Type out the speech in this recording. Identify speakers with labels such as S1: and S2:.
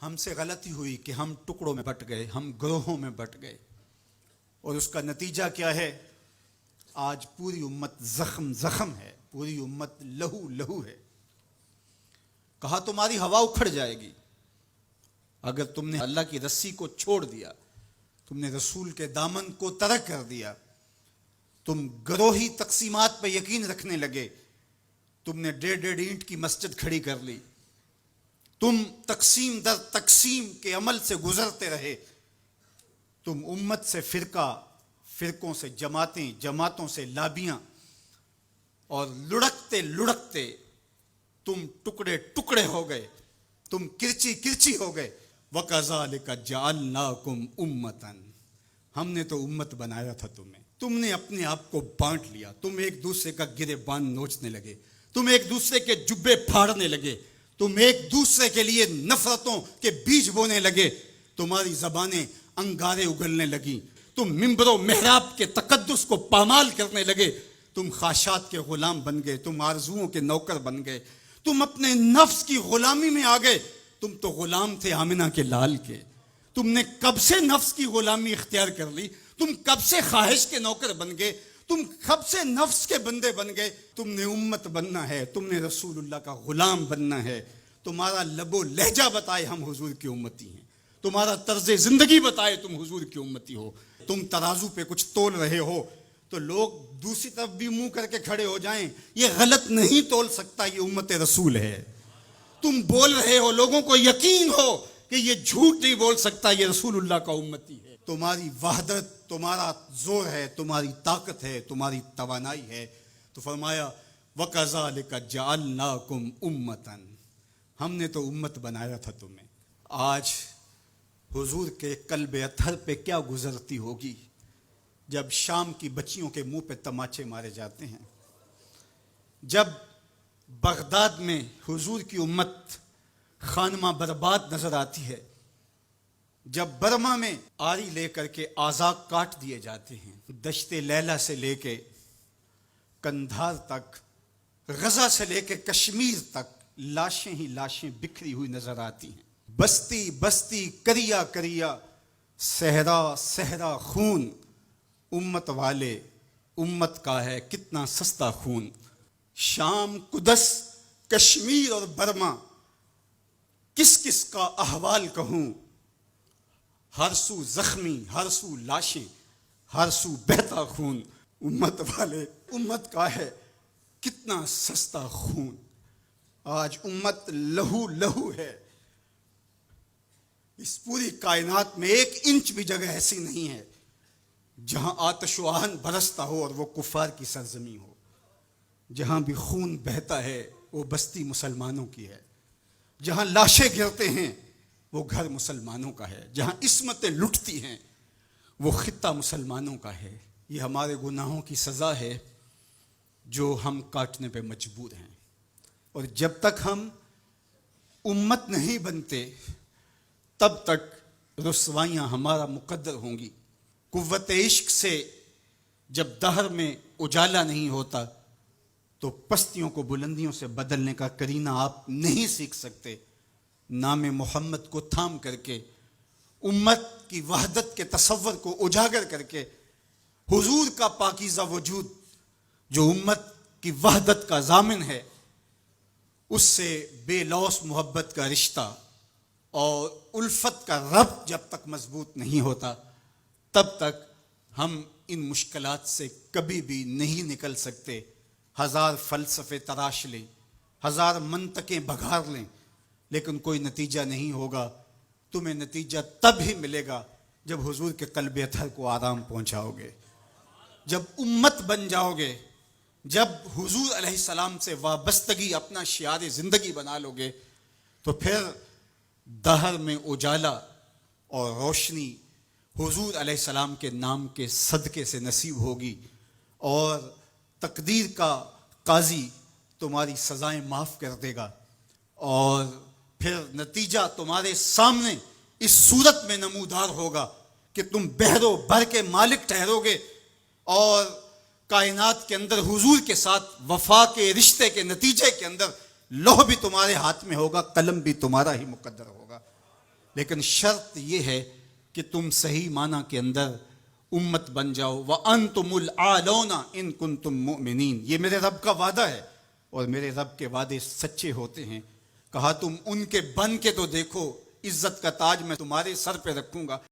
S1: ہم سے غلطی ہوئی کہ ہم ٹکڑوں میں بٹ گئے، ہم گروہوں میں بٹ گئے، اور اس کا نتیجہ کیا ہے؟ آج پوری امت زخم زخم ہے، پوری امت لہو لہو ہے۔ کہا تمہاری ہوا اکھڑ جائے گی اگر تم نے اللہ کی رسی کو چھوڑ دیا، تم نے رسول کے دامن کو ترک کر دیا، تم گروہی تقسیمات پہ یقین رکھنے لگے، تم نے 1.5 اینٹ کی مسجد کھڑی کر لی، تم تقسیم در تقسیم کے عمل سے گزرتے رہے، تم امت سے فرقوں سے جماعتیں، جماعتوں سے لابیاں، اور لڑکتے لڑکتے تم ٹکڑے ٹکڑے ہو گئے، تم کرچی کرچی ہو گئے۔ وَكَذَلِكَ جَعَلْنَاكُمْ أُمَّةً، ہم نے تو امت بنایا تھا تمہیں، تم نے اپنے آپ کو بانٹ لیا، تم ایک دوسرے کا گریبان نوچنے لگے، تم ایک دوسرے کے جبے پھاڑنے لگے، تم ایک دوسرے کے لیے نفرتوں کے بیج بونے لگے، تمہاری زبانیں انگارے اگلنے لگیں، تم ممبر و محراب کے تقدس کو پامال کرنے لگے، تم خواہشات کے غلام بن گئے، تم آرزوؤں کے نوکر بن گئے، تم اپنے نفس کی غلامی میں آ گئے۔ تم تو غلام تھے آمنہ کے لال کے، تم نے کب سے نفس کی غلامی اختیار کر لی، تم کب سے خواہش کے نوکر بن گئے، تم کب سے نفس کے بندے بن گئے۔ تم نے امت بننا ہے، تم نے رسول اللہ کا غلام بننا ہے۔ تمہارا لب و لہجہ بتائے ہم حضور کی امتی ہیں، تمہارا طرز زندگی بتائے تم حضور کی امتی ہو۔ تم ترازو پہ کچھ تول رہے ہو تو لوگ دوسری طرف بھی منہ کر کے کھڑے ہو جائیں، یہ غلط نہیں تول سکتا، یہ امت رسول ہے۔ تم بول رہے ہو، لوگوں کو یقین ہو کہ یہ جھوٹ نہیں بول سکتا، یہ رسول اللہ کا امتی ہے۔ تمہاری وحدت، تمہارا زور ہے، تمہاری طاقت ہے، تمہاری توانائی ہے۔ تو فرمایا وَكَذَلِكَ جَعَلْنَاكُمْ أُمَّةً، ہم نے تو امت بنایا تھا تمہیں۔ آج حضور کے قلب اطہر پہ کیا گزرتی ہوگی جب شام کی بچیوں کے منہ پہ تماچے مارے جاتے ہیں، جب بغداد میں حضور کی امت خانمہ برباد نظر آتی ہے، جب برما میں آری لے کر کے اعضاء کاٹ دیے جاتے ہیں، دشت لیلہ سے لے کے کندھار تک، غزہ سے لے کے کشمیر تک لاشیں ہی لاشیں بکھری ہوئی نظر آتی ہیں، بستی بستی کریا کریا، صحرا صحرا خون، امت والے امت کا ہے کتنا سستا خون۔ شام، قدس، کشمیر اور برما، کس کس کا احوال کہوں، ہر سو زخمی، ہر سو لاشیں، ہر سو بہتا خون۔ امت والے امت کا ہے کتنا سستا خون۔ آج امت لہو لہو ہے، اس پوری کائنات میں 1 انچ بھی جگہ ایسی نہیں ہے جہاں آتش و آہن برستا ہو اور وہ کفار کی سرزمین ہو۔ جہاں بھی خون بہتا ہے وہ بستی مسلمانوں کی ہے، جہاں لاشیں گرتے ہیں وہ گھر مسلمانوں کا ہے، جہاں عصمتیں لٹتی ہیں وہ خطہ مسلمانوں کا ہے۔ یہ ہمارے گناہوں کی سزا ہے جو ہم کاٹنے پہ مجبور ہیں، اور جب تک ہم امت نہیں بنتے تب تک رسوائیاں ہمارا مقدر ہوں گی۔ قوت عشق سے جب دہر میں اجالا نہیں ہوتا تو پستیوں کو بلندیوں سے بدلنے کا کرینہ آپ نہیں سیکھ سکتے۔ نام محمد کو تھام کر کے، امت کی وحدت کے تصور کو اجاگر کر کے، حضور کا پاکیزہ وجود جو امت کی وحدت کا ضامن ہے، اس سے بے لوث محبت کا رشتہ اور الفت کا ربط جب تک مضبوط نہیں ہوتا تب تک ہم ان مشکلات سے کبھی بھی نہیں نکل سکتے۔ 1000 فلسفے تراش لیں، 1000 منطقیں بگھار لیں، لیکن کوئی نتیجہ نہیں ہوگا۔ تمہیں نتیجہ تب ہی ملے گا جب حضور کے قلب اطہر کو آرام پہنچاؤ گے، جب امت بن جاؤ گے، جب حضور علیہ السلام سے وابستگی اپنا شعار زندگی بنا لو گے، تو پھر دہر میں اجالا اور روشنی حضور علیہ السلام کے نام کے صدقے سے نصیب ہوگی، اور تقدیر کا قاضی تمہاری سزائیں معاف کر دے گا، اور پھر نتیجہ تمہارے سامنے اس صورت میں نمودار ہوگا کہ تم بحر و بر کے مالک ٹھہرو گے، اور کائنات کے اندر حضور کے ساتھ وفا کے رشتے کے نتیجے کے اندر لوح بھی تمہارے ہاتھ میں ہوگا، قلم بھی تمہارا ہی مقدر ہوگا۔ لیکن شرط یہ ہے کہ تم صحیح معنی کے اندر امت بن جاؤ. وَأَنْتُمُ الْعَالَوْنَ إِن كُنتُم مُؤْمِنِينَ. یہ میرے رب کا وعدہ ہے اور میرے رب کے وعدے سچے ہوتے ہیں. کہا تم ان کے بن کے تو دیکھو، عزت کا تاج میں تمہارے سر پہ رکھوں گا.